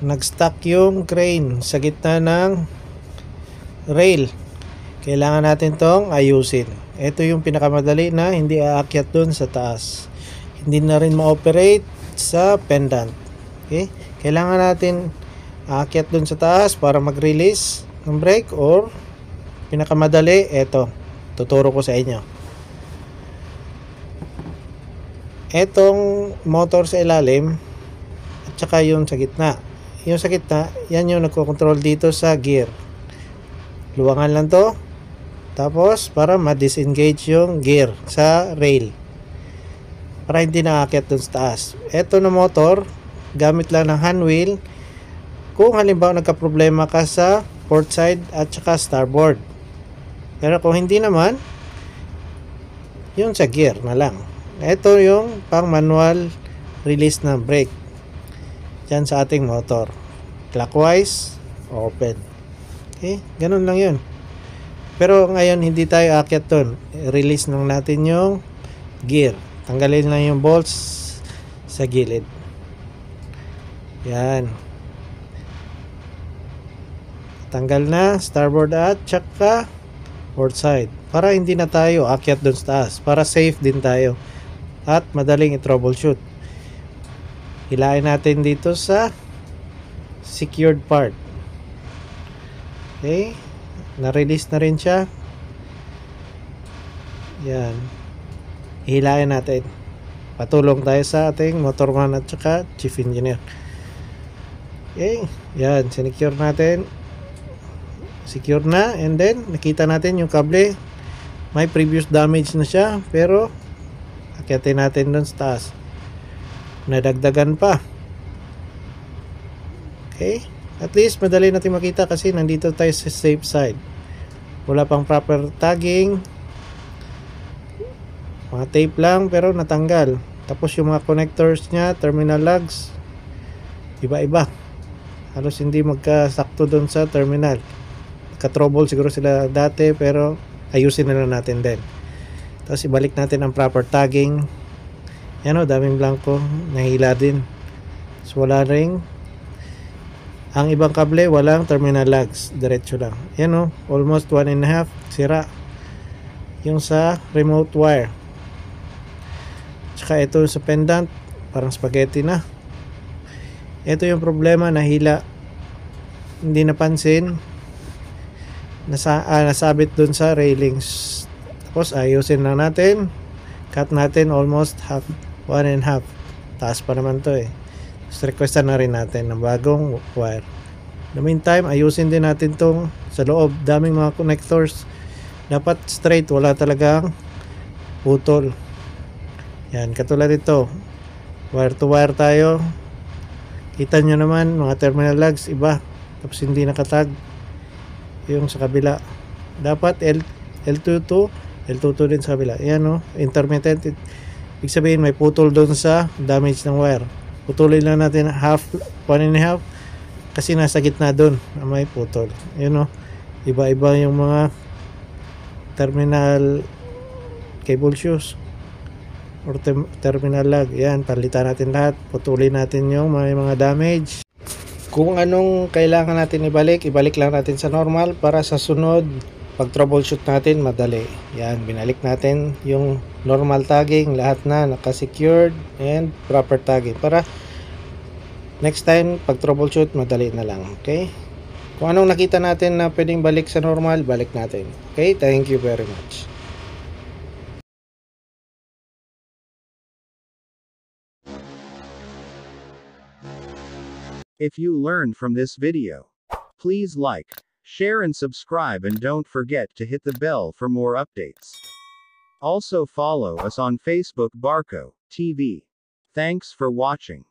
nag-stuck yung crane sa gitna ng rail. Kailangan natin tong ayusin. Ito yung pinakamadali na hindi aakyat dun sa taas. Hindi na rin ma-operate sa pendant. Okay? Kailangan natin aakyat dun sa taas para mag-release ng brake, or pinakamadali, ito. Tuturo ko sa inyo. Etong motor sa ilalim at saka yung sa gitna. Yung sa gitna, yan yung nagko-control dito sa gear. Luwangan lang to. Tapos, para ma-disengage yung gear sa rail. Para hindi nakakit dun sa taas. Ito na motor, gamit lang ng hand wheel. Kung halimbawa nagka-problema ka sa port side at saka starboard. Pero kung hindi naman, yun sa gear na lang. Ito yung pang manual release ng brake. Diyan sa ating motor. Clockwise, open. Okay, ganun lang yun. Pero ngayon hindi tayo aakyat dun. Release lang natin yung gear. Tanggalin lang yung bolts sa gilid. Yan. Tanggal na starboard at tsaka port side. Para hindi na tayo aakyat dun sa taas. Para safe din tayo. At madaling i-troubleshoot. Hilain natin dito sa secured part. Okay. Na-release na rin siya. Yan. Hihilain natin. Patulong tayo sa ating motorman at saka chief engineer. Okay. Yan. Sinecure natin. Secure na. And then, nakita natin yung kable. May previous damage na siya. Pero, akyatin natin dun sa taas. Nadagdagan pa. Okay. At least madali natin makita kasi nandito tayo sa safe side. Wala pang proper tagging. Mga tape lang pero natanggal. Tapos yung mga connectors niya, terminal lugs, iba-iba. Halos hindi magkasakto doon sa terminal. Nagka-trouble siguro sila dati pero ayusin na lang natin din. Tapos ibalik natin ang proper tagging. Yan o, daming blanco. Nahila din. So wala ring. Ang ibang kable, walang terminal lugs. Diretso lang. Yan o, almost 1.5. Sira. Yung sa remote wire. Tsaka ito sa pendant. Parang spaghetti na. Ito yung problema, nahila. Hindi napansin. Nasabit dun sa railings. Tapos ayusin lang natin. Cut natin almost half. 1.5. Taas pa naman to eh. Requestan na rin natin ng bagong wire. In the meantime, ayusin din natin tong sa loob. Daming mga connectors. Dapat straight, wala talagang putol. Yan, katulad ito. Wire to wire tayo. Kita nyo naman, mga terminal lugs, iba. Tapos hindi nakatag. Yung sa kabila. Dapat L22, L22 din sa kabila. Yan o, intermittent. Ibig sabihin, may putol doon sa damage ng wire. Putulin lang natin half, 1.5 kasi nasa gitna doon na may putol. Yun o, iba-iba yung mga terminal cable shoes or terminal lug. Yan, palitan natin lahat. Putulin natin yung mga damage. Kung anong kailangan natin ibalik lang natin sa normal para sa sunod pag troubleshoot natin madali. Yan, binalik natin yung normal tagging, lahat na naka-secured and proper tagging para next time pag troubleshoot madali na lang. Okay, kung anong nakita natin na pwedeng balik sa normal, balik natin. Okay, thank you very much. If you learned from this video, please like, share and subscribe, and don't forget to hit the bell for more updates. Also follow us on Facebook Barco TV. Thanks for watching.